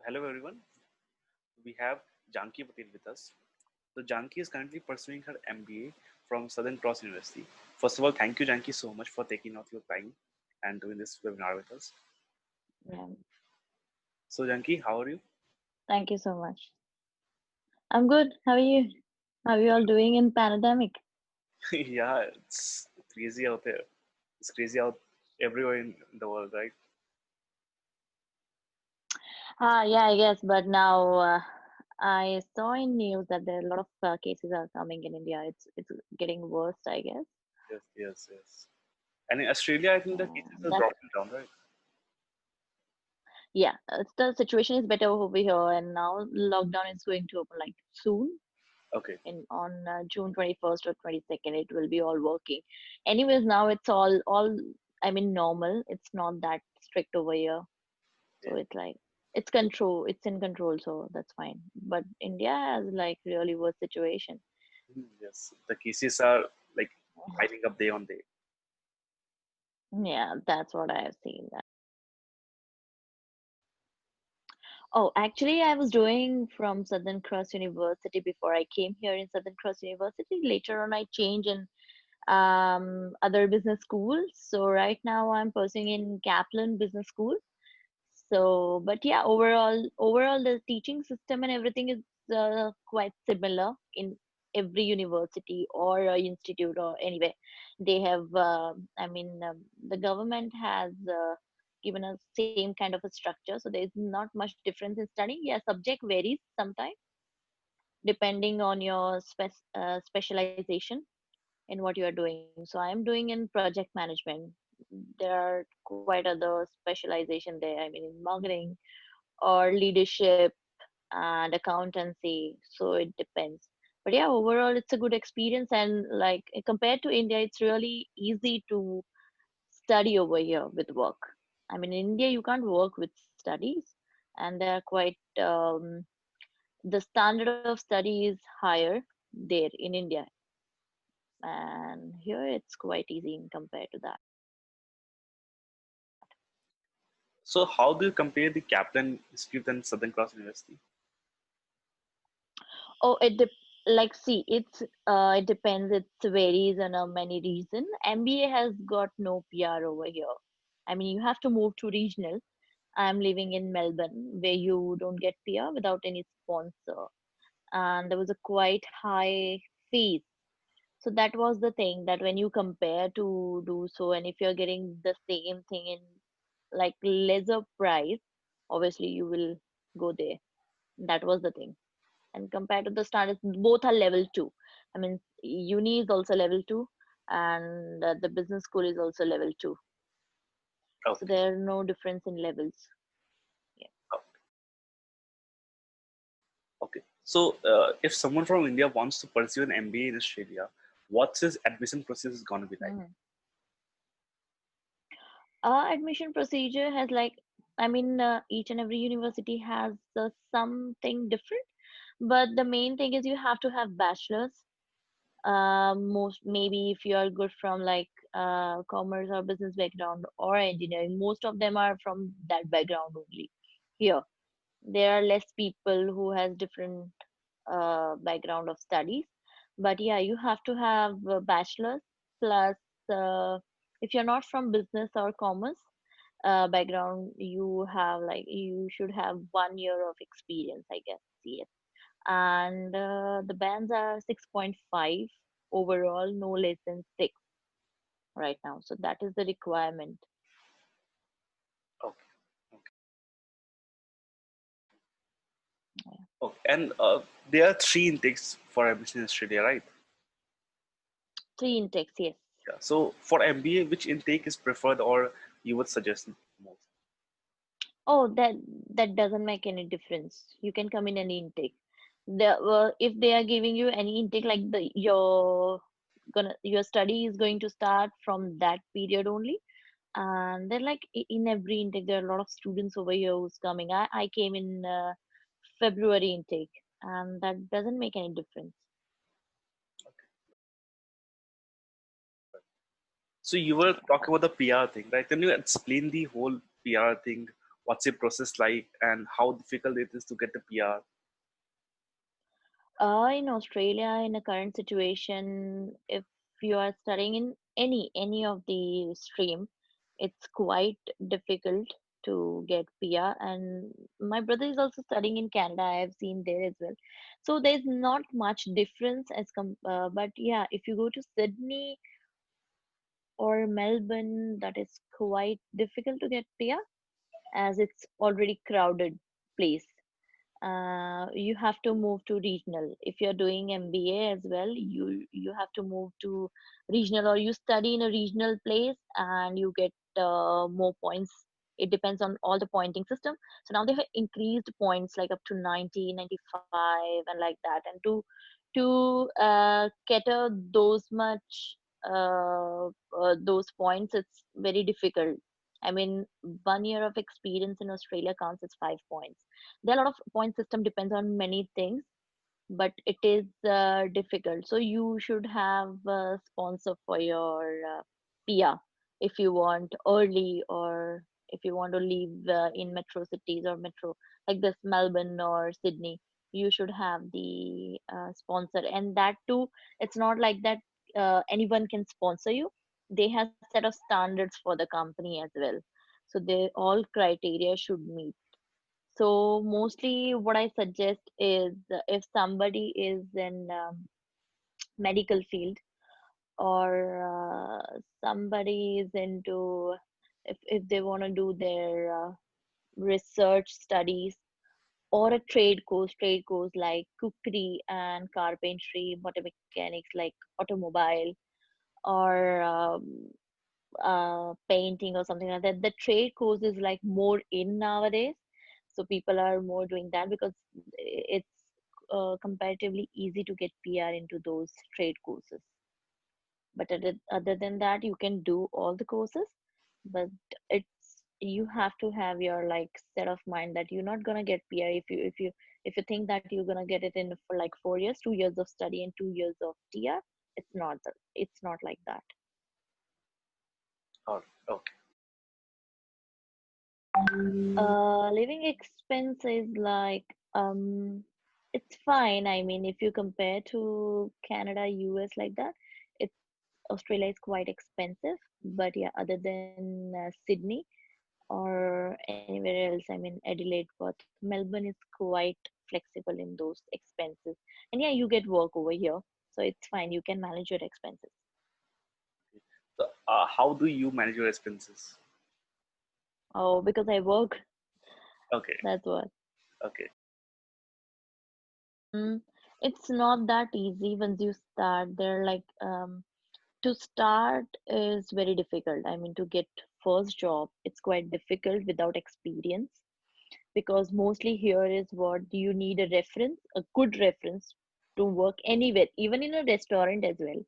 Hello everyone. We have Janki Patel with us. So Janki is currently pursuing her MBA from Southern Cross University. First of all, thank you Janki so much for taking out your time and doing this webinar with us. Yeah, So Janki, how are you? thank you so much. I'm good. How are you? How are you all doing in pandemic? Yeah, it's crazy out there. It's crazy out everywhere in the world, right? Yeah, I guess. But now I saw in news that there are a lot of cases are coming in India. It's getting worse, I guess. Yes, yes, yes. And in Australia, I think the cases are That's dropping down, right? yeah. The situation is better over here, and now lockdown is going to open like soon. Okay. In on June 21st or 22nd, it will be all working. Anyways, now it's all. I mean, normal. It's not that strict over here. So Yeah. it's like it's in control, so that's fine. But India has like really worse situation. Yes. The cases are like piling up day on day. Yeah, that's what I have seen. Oh, actually, I was doing from Southern Cross University before I came here in Southern Cross University. Later on, I changed in other business schools. So right now, I'm pursuing in Kaplan Business School. So, but yeah, overall, the teaching system and everything is quite similar in every university or institute or anyway. They have, the government has given us same kind of a structure, so there's not much difference in studying. Yeah, subject varies sometimes depending on your specialization in what you are doing. So I'm doing in project management. There are quite other specialization there. I mean, in marketing or leadership and accountancy. So it depends. But yeah, overall, it's a good experience. And like compared to India, it's really easy to study over here with work. I mean, in India, you can't work with studies, and they're quite, the standard of study is higher there in India. And here it's quite easy in compared to that. So how do you compare the Kaplan Institute and Southern Cross University? Oh, like see, it depends. It varies on many reason. MBA has got no PR over here. I mean, you have to move to regional. I'm living in Melbourne, where you don't get PR without any sponsor, and there was a quite high fees. So that was the thing that when you compare to do so, and if you're getting the same thing in like lesser price, obviously you will go there. That was the thing. And compared to the standards, both are level 2. I mean, uni is also level 2, and the business school is also level 2. So Okay. there are no difference in levels. Yeah. Oh, okay. So if someone from India wants to pursue an MBA in Australia, what's his admission process going to be like? Mhm. Our admission procedure has like, I mean, each and every university has something different, but the main thing is you have to have bachelor's. Most maybe if you are good from like commerce or business background or engineering, most of them are from that background only. Here, there are less people who has different background of studies, but yeah, you have to have a bachelor's plus. Uh, if you're not from business or commerce background, you have like you should have 1 year of experience, I guess. Yes, and the bands are 6.5 overall, no less than 6 right now. So that is the requirement. Okay. Okay. Yeah. Okay. And there are three intakes for admission in Australia, right? 3 intakes, yes. Yeah. So for MBA, which intake is preferred or you would suggest most? Oh, that doesn't make any difference. You can come in any intake. If they are giving you any intake, like your study is going to start from that period only, and then like in every intake there are a lot of students over here who's coming. I came in February intake, and that doesn't make any difference. So you were talking about the PR thing, right? Can you explain the whole PR thing? what's the process like, and how difficult it is to get the PR? In Australia, in a current situation, if you are studying in any of the stream, it's quite difficult to get PR. And my brother is also studying in Canada. I have seen there as well. So there's not much difference but yeah, if you go to Sydney or Melbourne, that is quite difficult to get PR as it's already crowded place. You have to move to regional. If you're doing MBA as well, you have to move to regional, or you study in a regional place and you get more points. It depends on all the pointing system. So now they have increased points like up to 90, 95, and like that. And to cater those much those points, it's very difficult. I mean, 1 year of experience in Australia counts as 5 points. There are a lot of point system depends on many things, but it is difficult. So you should have a sponsor for your PR if you want early, or if you want to live in metro cities or metro like this Melbourne or Sydney. You should have the sponsor, and that too, it's not like that anyone can sponsor you. They have set of standards for the company as well, so they all criteria should meet. So mostly what I suggest is, if somebody is in medical field, or somebody is into, if they want to do their research studies, or a trade course like cookery and carpentry, motor mechanics like automobile, or painting or something like that. The trade course is like more in nowadays, so people are more doing that because it's comparatively easy to get PR into those trade courses. But other than that, you can do all the courses, but it's, you have to have your like set of mind that you're not gonna get PR if you think that you're gonna get it in for like 4 years, 2 years of study and 2 years of TR. It's not like that. Or okay, Living expense is like, it's fine. I mean, if you compare to Canada, US, like that, it's, Australia is quite expensive. But yeah, other than Sydney or anywhere else, I mean, Adelaide, Perth, Melbourne is quite flexible in those expenses. And yeah, you get work over here, so it's fine. You can manage your expenses. so how do you manage your expenses? Oh, because I work, Okay, that's what. okay, It's not that easy once you start. They're like, to start is very difficult. I mean, to get first job, it's quite difficult without experience, because mostly here is what you need, a reference, a good reference to work anywhere, even in a restaurant as well.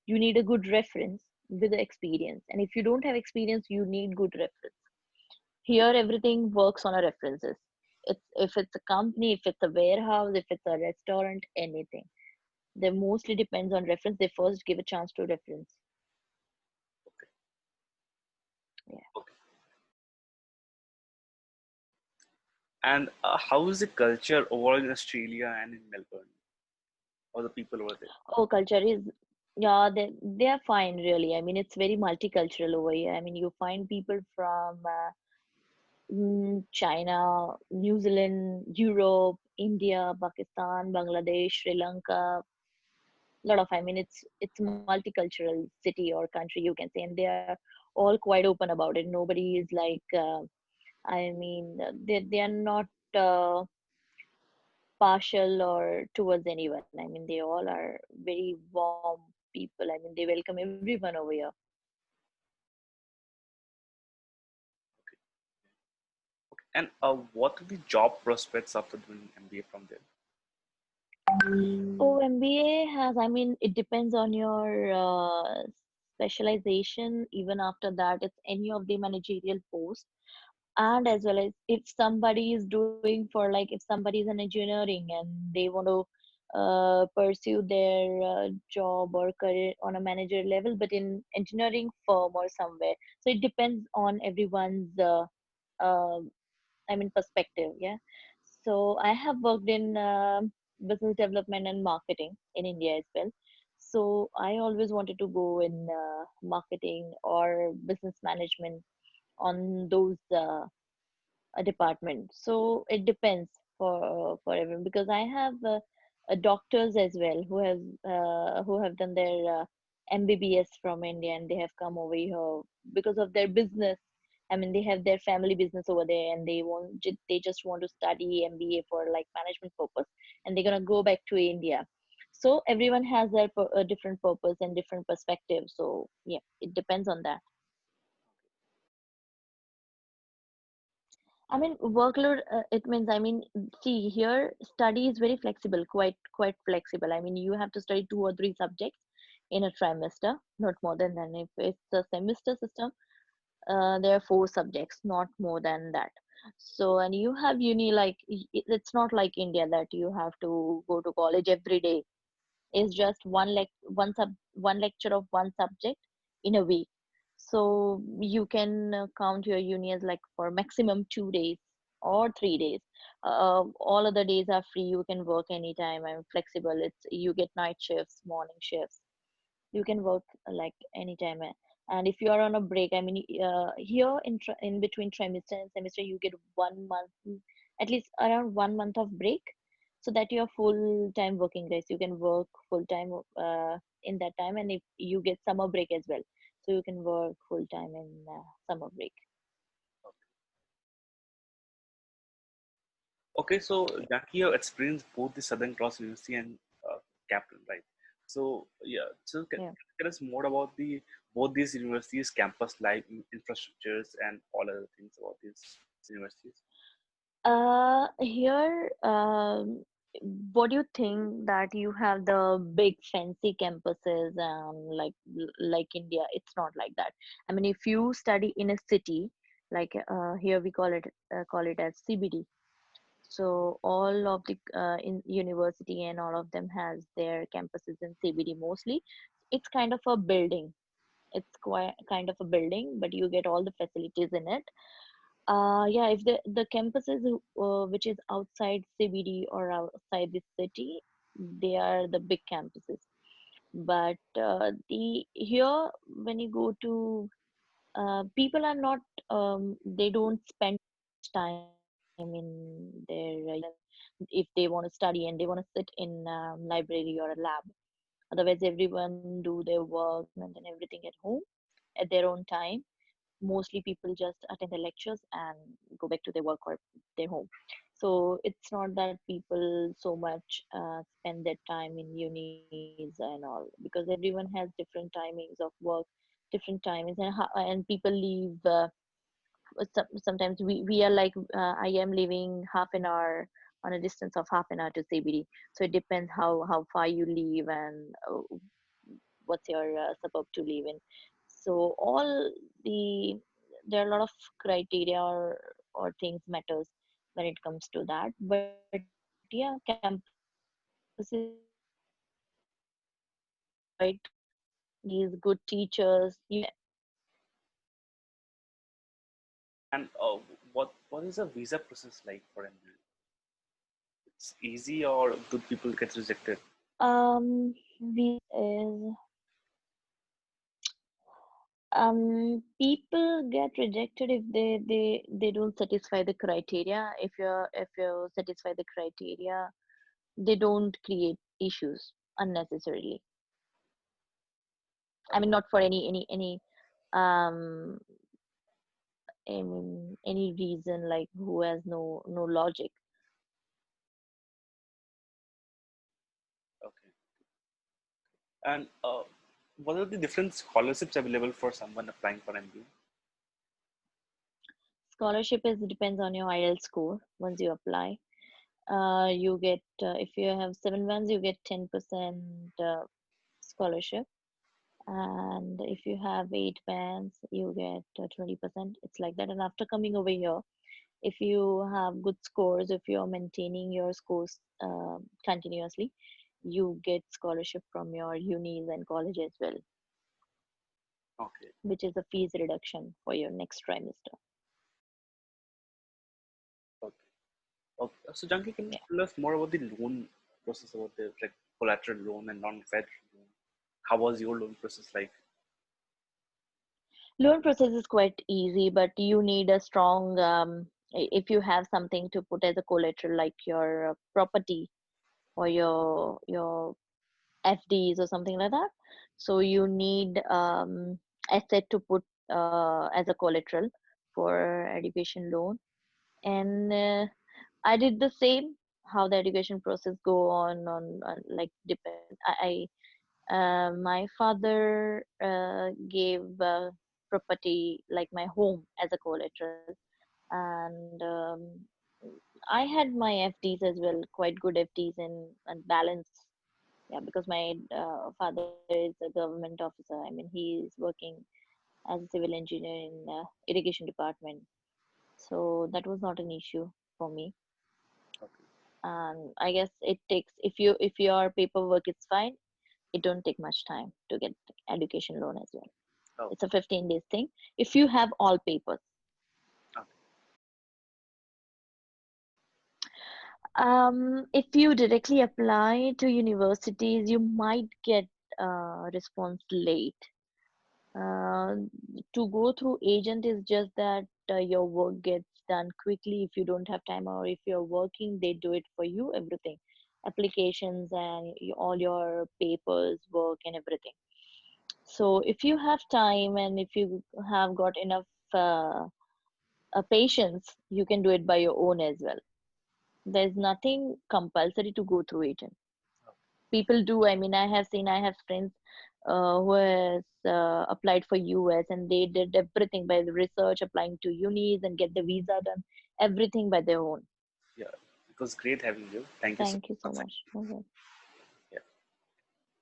You need a good reference with the experience. And if you don't have experience, you need good reference. Here, everything works on a references. It's, if it's a company, if it's a warehouse, if it's a restaurant, anything. They mostly depends on reference. They first give a chance to reference. okay, Yeah. okay. And how is the culture overall in Australia and in Melbourne, or the people over there? Oh, culture is, yeah, they are fine really. I mean, it's very multicultural over here. I mean, you find people from China, New Zealand, Europe, India, Pakistan, Bangladesh, Sri Lanka. Lot of, I mean, it's multicultural city or country, you can say, and they are all quite open about it. Nobody is like, I mean, they are not partial or towards anyone. I mean, they all are very warm people. I mean, they welcome everyone over here. And what are the job prospects after doing MBA from there? Oh, MBA has, I mean, it depends on your specialization. Even after that, it's any of the managerial posts. And as well as if somebody is doing for like, if somebody is in engineering and they want to pursue their job or career on a manager level, but in engineering firm or somewhere. So it depends on everyone's I mean perspective. Yeah. So I have worked in business development and marketing in India as well. So I always wanted to go in marketing or business management on those department. So it depends for everyone, because I have doctors as well who have done their MBBS from India, and they have come over here because of their business. I mean, they have their family business over there, and they just want to study MBA for like management purpose, and they're gonna go back to India. So everyone has their different purpose and different perspective. So yeah, it depends on that. I mean, workload, it means, I mean, see, here study is very flexible, quite flexible. I mean, you have to study two or three subjects in a trimester, not more than that. If it's a semester system, there are four subjects, not more than that. So, and you have uni, like, it's not like India that you have to go to college every day. Is just one lecture of one subject in a week. So you can count your uni as like for maximum 2 days or 3 days. All other days are free. You can work anytime. I'm flexible. It's you get night shifts, morning shifts. You can work like anytime. And if you are on a break, I mean, here in between trimester and semester, you get 1 month, at least around 1 month of break, so that you're full time working days. You can work full time in that time, and if you get summer break as well, so you can work full time in summer break. Okay, so Jackie, you experienced both the Southern Cross University and Kaplan, right? So yeah, so Yeah. tell us more about the both these universities, campus life, infrastructures, and all other things about these universities. Here, what do you think that you have the big fancy campuses, like India? It's not like that. I mean, if you study in a city, like here we call it as CBD. So all of the in university and all of them has their campuses in CBD mostly. It's kind of a building. It's quite kind of a building, but you get all the facilities in it. Yeah, if the campuses which is outside CBD or outside the city, they are the big campuses. But the here when you go to people are not they don't spend time in their if they want to study and they want to sit in library or a lab. Otherwise, everyone do their work and then everything at home at their own time. Mostly people just attend the lectures and go back to their work or their home. So it's not that people so much spend their time in unis and all, because everyone has different timings of work, different timings, and people leave sometimes we are like I am living half an hour on a distance of half an hour to CBD. So it depends how far you live and what's your suburb to live in. So all the there are a lot of criteria or things matters when it comes to that. But yeah, campuses are quite these good teachers. And what is the visa process like for MBA? It's easy, or do people get rejected? Is people get rejected if they don't satisfy the criteria. If you satisfy the criteria, they don't create issues unnecessarily. I mean, not for any um any reason, like who has no logic. Okay. And what are the different scholarships available for someone applying for MBA? Scholarship is depends on your IELTS score. Once you apply, you get if you have 7 ones, you get 10% scholarship, and if you have 8 bands, you get 20%. It's like that. And after coming over here, if you have good scores, if you're maintaining your scores continuously, you get scholarship from your unis and college as well, Okay. which is a fees reduction for your next trimester. Okay. So, Janki, can you Yeah. tell us more about the loan process, about the like collateral loan and non-fed loan? How was your loan process like? Loan process is quite easy, but you need a strong, if you have something to put as a collateral, like your property or your FDs or something like that. So you need asset to put as a collateral for education loan. And I did the same. How the education process go on like depend. My father gave property like my home as a collateral, and I had my FDs as well, quite good FDs and balance. Yeah, because my father is a government officer. I mean, he is working as a civil engineer in irrigation department, so that was not an issue for me. Okay. And I guess it takes, if your paperwork is fine, it don't take much time to get education loan as well. Oh, It's a 15 days thing if you have all papers. okay. If you directly apply to universities, you might get response late. Uh, to go through agent is just that your work gets done quickly. If you don't have time, or if you're working, they do it for you, everything, applications and all your papers, work and everything. So if you have time and if you have got enough patience, you can do it by your own as well. There's nothing compulsory to go through agent. People do. I mean, I have friends who has applied for US, and they did everything by the research, applying to unis and get the visa done, everything by their own. Yeah, it was great having you. Thank you so Thank you so much. much. Okay. Yeah.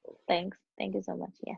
Okay. Thanks. Thank you so much. Yeah.